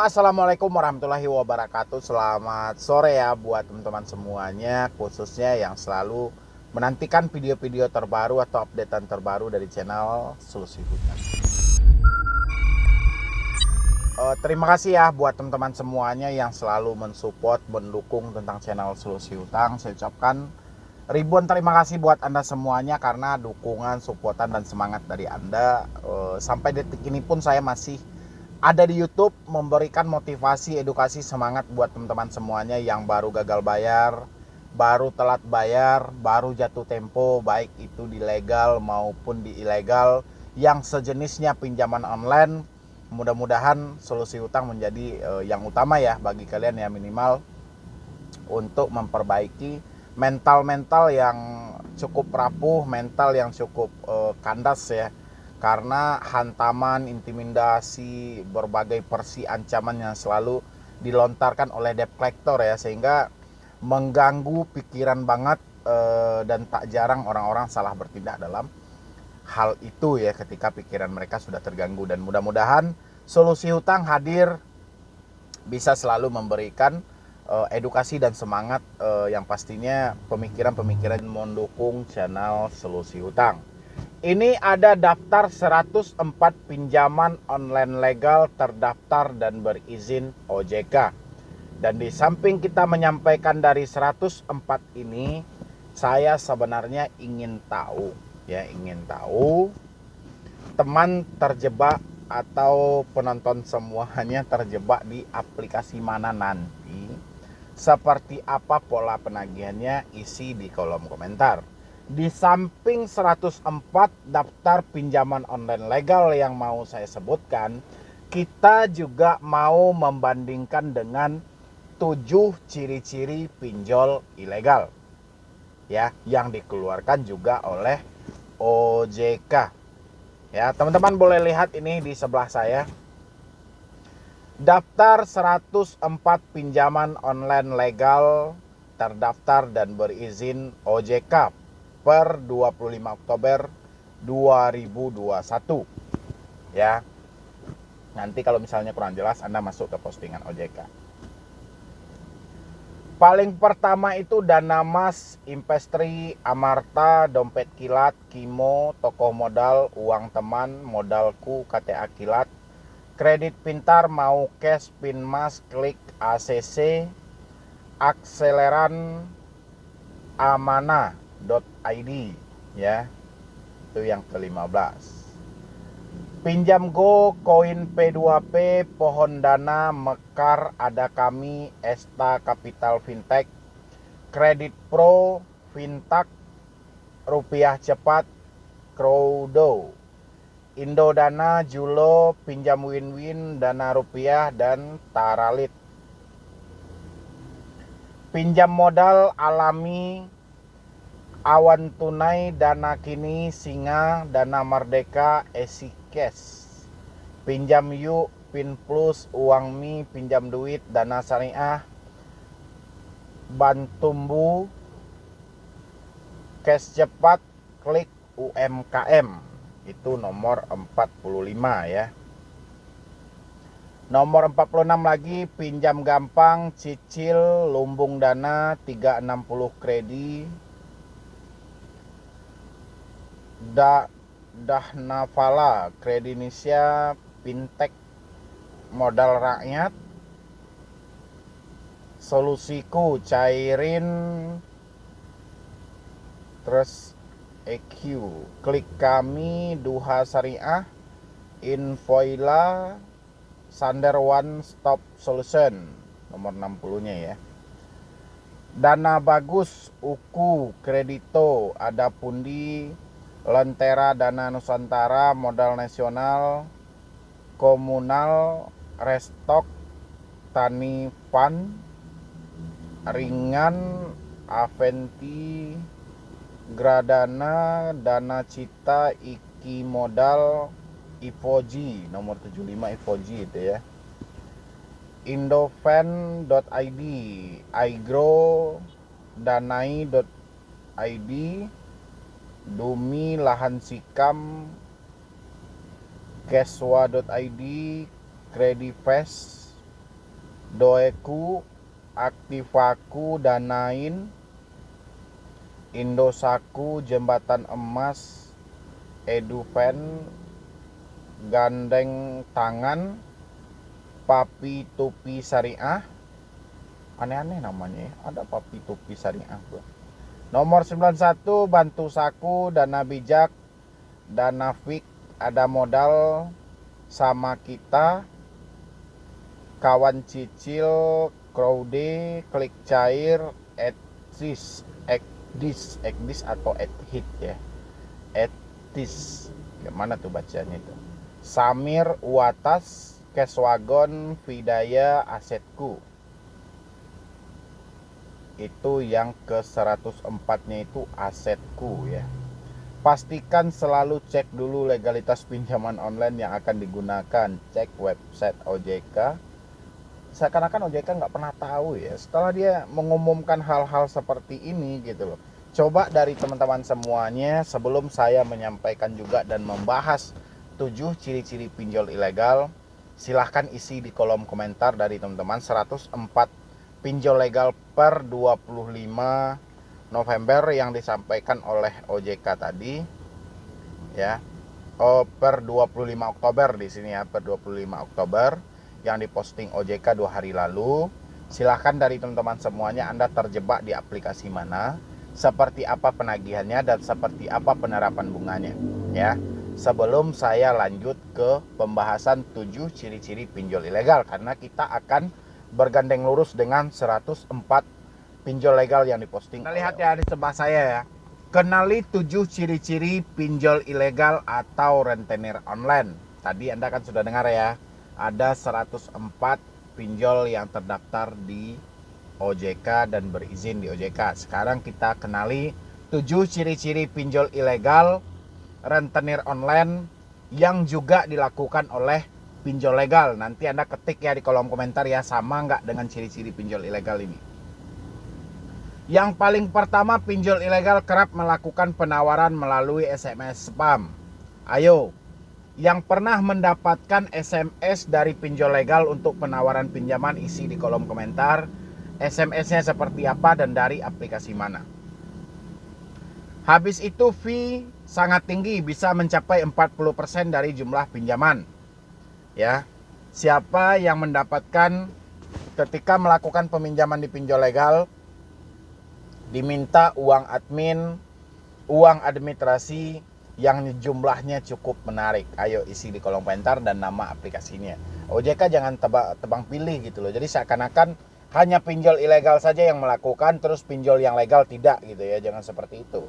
Assalamualaikum warahmatullahi wabarakatuh. Selamat sore ya buat teman-teman semuanya, khususnya yang selalu menantikan video-video terbaru atau updatean terbaru dari channel Solusi Hutang. Terima kasih ya buat teman-teman semuanya yang selalu mensupport, mendukung tentang channel Solusi Hutang. Saya ucapkan ribuan terima kasih buat Anda semuanya karena dukungan, supportan, dan semangat dari Anda. Sampai detik ini pun saya masih ada di YouTube memberikan motivasi, edukasi, semangat buat teman-teman semuanya yang baru gagal bayar, baru telat bayar, baru jatuh tempo, baik itu di legal maupun di ilegal, yang sejenisnya pinjaman online. Mudah-mudahan Solusi Hutang menjadi yang utama ya bagi kalian ya, minimal untuk memperbaiki mental yang cukup rapuh, mental yang cukup kandas ya, karena hantaman, intimidasi, berbagai versi ancaman yang selalu dilontarkan oleh debt collector ya, sehingga mengganggu pikiran banget, dan tak jarang orang-orang salah bertindak dalam hal itu ya ketika pikiran mereka sudah terganggu. Dan mudah-mudahan Solusi Hutang hadir bisa selalu memberikan edukasi dan semangat, yang pastinya pemikiran-pemikiran mendukung channel Solusi Hutang. Ini ada daftar 104 pinjaman online legal terdaftar dan berizin OJK. Dan di samping kita menyampaikan dari 104 ini, saya sebenarnya ingin tahu teman terjebak atau penonton semuanya terjebak di aplikasi mana nanti, seperti apa pola penagihannya, isi di kolom komentar. Di samping 104 daftar pinjaman online legal yang mau saya sebutkan, kita juga mau membandingkan dengan 7 ciri-ciri pinjol ilegal ya, yang dikeluarkan juga oleh OJK. Ya, teman-teman boleh lihat ini di sebelah saya. Daftar 104 pinjaman online legal terdaftar dan berizin OJK per 25 Oktober 2021. Ya. Nanti kalau misalnya kurang jelas Anda masuk ke postingan OJK. Paling pertama itu Dana Mas, Investri, Amarta, Dompet Kilat, Kimo, Toko Modal, Uang Teman, Modalku, KTA Kilat, Kredit Pintar, Mau Cash, Pinmas, Klik, ACC, Akseleran, Amanah.id ya. Itu yang ke-15. Pinjam Go, Koin P2P, Pohon Dana, Mekar, Ada Kami, Esta Capital Fintech, Kredit Pro, Fintak, Rupiah Cepat, Crowdo, Indodana, Julo, Pinjam Win-Win, Dana Rupiah, dan Taralit. Pinjam Modal, Alami, Awan Tunai, Dana Kini, Singa, Dana Merdeka, Esikes. Pinjam Yuk, Pin Plus, Uang Mi, Pinjam Duit, Dana Syariah, Bantumbu, Cash Cepat, Klik, UMKM. Itu nomor 45 ya. Nomor 46 lagi, Pinjam Gampang, Cicil, Lumbung Dana, 360 Kredi, Dahnavala, Kredi Indonesia, Fintech, Modal Rakyat, Solusiku, Cairin, terus EQ, Klik Kami, Duha Syariah, Infoila, Sander One Stop Solution, nomor 60-nya ya. Dana Bagus, Uku, Kredito, Ada Pundi, Lentera, Dana Nusantara, Modal Nasional, Komunal, Restock, Tani Fund, Ringan, Aventi, Gradana, Dana Cita, Iki Modal, Ivoji, nomor 75 Ivoji itu ya. Indovan.id, Aigro, Danai.id, Dumi, Lahan Sikam, Keswa.id, Credifast, Doeku, Aktivaku, Danain, Indosaku, Jembatan Emas, Edupen, Gandeng Tangan, Papi Tupi Syariah. Aneh-aneh namanya ya, ada Papi Tupi Syariah. Nomor 91 Bantu Saku, Dana Bijak, Dana Fik, Ada Modal, Sama Kita, Kawan Cicil, Crowde, Klik Cair, Ekdis atau Edhit ya. Edis. Gimana tuh bacanya itu? Samir, Uatas, Keswagon, Vidaya, Asetku. Itu yang ke 104-nya itu Asetku ya. Pastikan selalu cek dulu legalitas pinjaman online yang akan digunakan. Cek website OJK. Seakan-akan OJK nggak pernah tahu ya. Setelah dia mengumumkan hal-hal seperti ini gitu loh. Coba dari teman-teman semuanya, sebelum saya menyampaikan juga dan membahas 7 ciri-ciri pinjol ilegal, silahkan isi di kolom komentar dari teman-teman 104 pinjol legal per 25 November yang disampaikan oleh OJK tadi ya. Per 25 Oktober di sini ya, per 25 Oktober yang diposting OJK 2 hari lalu. Silahkan dari teman-teman semuanya, Anda terjebak di aplikasi mana, seperti apa penagihannya, dan seperti apa penerapan bunganya ya. Sebelum saya lanjut ke pembahasan 7 ciri-ciri pinjol ilegal, karena kita akan bergandeng lurus dengan 104 pinjol legal yang diposting. Kita lihat ya di sebelah saya ya. Kenali 7 ciri-ciri pinjol ilegal atau rentenir online. Tadi Anda kan sudah dengar ya. Ada 104 pinjol yang terdaftar di OJK dan berizin di OJK. Sekarang kita kenali 7 ciri-ciri pinjol ilegal rentenir online yang juga dilakukan oleh pinjol legal. Nanti Anda ketik ya di kolom komentar ya, sama nggak dengan ciri-ciri pinjol ilegal ini. Yang paling pertama, pinjol ilegal kerap melakukan penawaran melalui SMS spam. Ayo, yang pernah mendapatkan SMS dari pinjol legal untuk penawaran pinjaman, isi di kolom komentar. SMS-nya seperti apa dan dari aplikasi mana. Habis itu fee sangat tinggi, bisa mencapai 40% dari jumlah pinjaman. Ya, siapa yang mendapatkan ketika melakukan peminjaman di pinjol legal, diminta uang admin, uang administrasi yang jumlahnya cukup menarik. Ayo isi di kolom komentar dan nama aplikasinya. OJK jangan tebang pilih gitu loh. Jadi seakan-akan hanya pinjol ilegal saja yang melakukan, terus pinjol yang legal tidak gitu ya. Jangan seperti itu.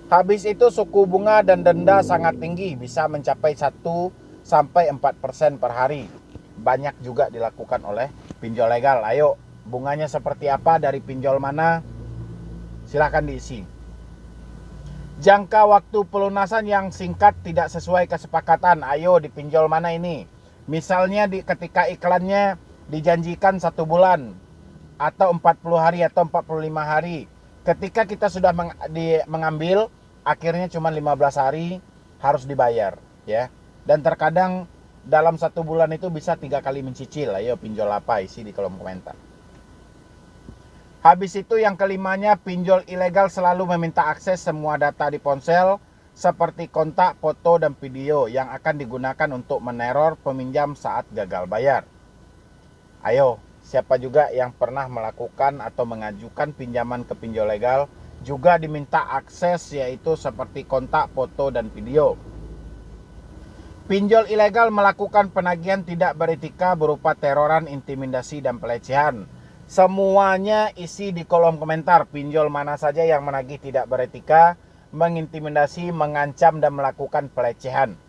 Habis itu suku bunga dan denda sangat tinggi, bisa mencapai 1-4% per hari. Banyak juga dilakukan oleh pinjol legal. Ayo, bunganya seperti apa, dari pinjol mana? Silahkan diisi. Jangka waktu pelunasan yang singkat, tidak sesuai kesepakatan. Ayo, di pinjol mana ini? Misalnya ketika iklannya dijanjikan 1 bulan atau 40 hari atau 45 hari. Ketika kita sudah mengambil, akhirnya cuma 15 hari harus dibayar ya. Dan terkadang dalam 1 bulan itu bisa 3 kali mencicil. Ayo, pinjol apa? Isi di kolom komentar. Habis itu yang kelimanya, pinjol ilegal selalu meminta akses semua data di ponsel seperti kontak, foto, dan video yang akan digunakan untuk meneror peminjam saat gagal bayar. Ayo, siapa juga yang pernah melakukan atau mengajukan pinjaman ke pinjol legal juga diminta akses, yaitu seperti kontak, foto, dan video. Pinjol ilegal melakukan penagihan tidak beretika berupa teroran, intimidasi, dan pelecehan. Semuanya isi di kolom komentar. Pinjol mana saja yang menagih tidak beretika, mengintimidasi, mengancam, dan melakukan pelecehan.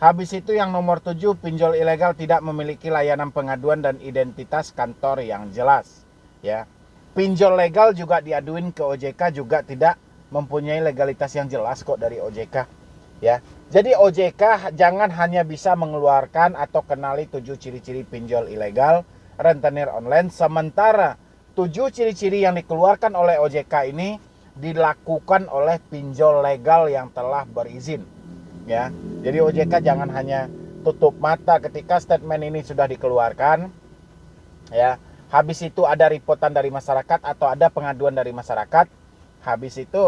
Habis itu yang nomor 7, pinjol ilegal tidak memiliki layanan pengaduan dan identitas kantor yang jelas ya. Pinjol legal juga diaduin ke OJK juga tidak mempunyai legalitas yang jelas kok dari OJK ya. Jadi OJK jangan hanya bisa mengeluarkan atau kenali 7 ciri-ciri pinjol ilegal rentenir online, sementara 7 ciri-ciri yang dikeluarkan oleh OJK ini dilakukan oleh pinjol legal yang telah berizin ya. Jadi OJK jangan hanya tutup mata ketika statement ini sudah dikeluarkan ya. habis itu ada reportan dari masyarakat atau ada pengaduan dari masyarakat, habis itu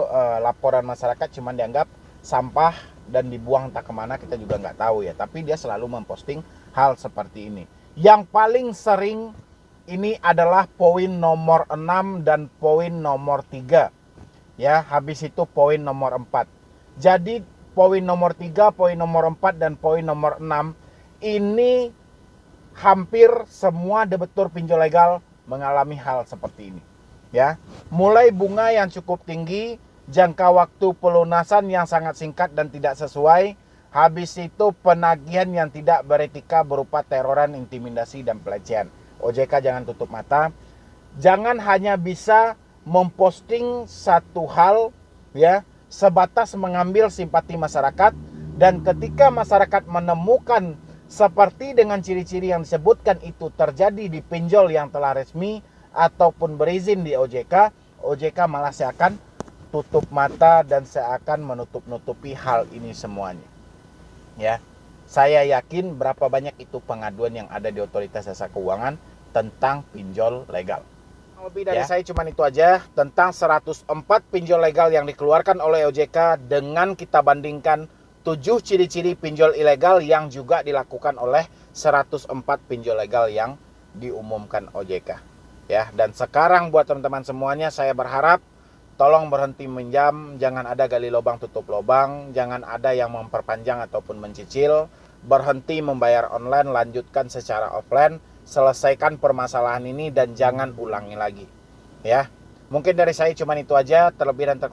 laporan masyarakat cuma dianggap sampah dan dibuang entah kemana, kita juga nggak tahu ya. Tapi dia selalu memposting hal seperti ini. Yang paling sering ini adalah poin nomor 6 dan poin nomor 3 ya, habis itu poin nomor 4. Jadi poin nomor 3, poin nomor 4 dan poin nomor 6 ini hampir semua debitur pinjol legal mengalami hal seperti ini ya. Mulai bunga yang cukup tinggi, jangka waktu pelunasan yang sangat singkat dan tidak sesuai, habis itu penagihan yang tidak beretika berupa teroran, intimidasi dan pelecehan. OJK jangan tutup mata. Jangan hanya bisa memposting satu hal ya, sebatas mengambil simpati masyarakat, dan ketika masyarakat menemukan seperti dengan ciri-ciri yang disebutkan itu terjadi di pinjol yang telah resmi ataupun berizin di OJK, OJK malah seakan tutup mata dan seakan menutup-nutupi hal ini semuanya. Ya, saya yakin berapa banyak itu pengaduan yang ada di Otoritas Jasa Keuangan tentang pinjol legal. Lebih dari saya cuma itu aja tentang 104 pinjol legal yang dikeluarkan oleh OJK dengan kita bandingkan 7 ciri-ciri pinjol ilegal yang juga dilakukan oleh 104 pinjol legal yang diumumkan OJK. Ya, dan sekarang buat teman-teman semuanya saya berharap tolong berhenti minjam, jangan ada gali lubang tutup lubang, jangan ada yang memperpanjang ataupun mencicil, berhenti membayar online, lanjutkan secara offline, selesaikan permasalahan ini dan jangan ulangi lagi. Ya. Mungkin dari saya cuma itu aja, terlebih dan terkurang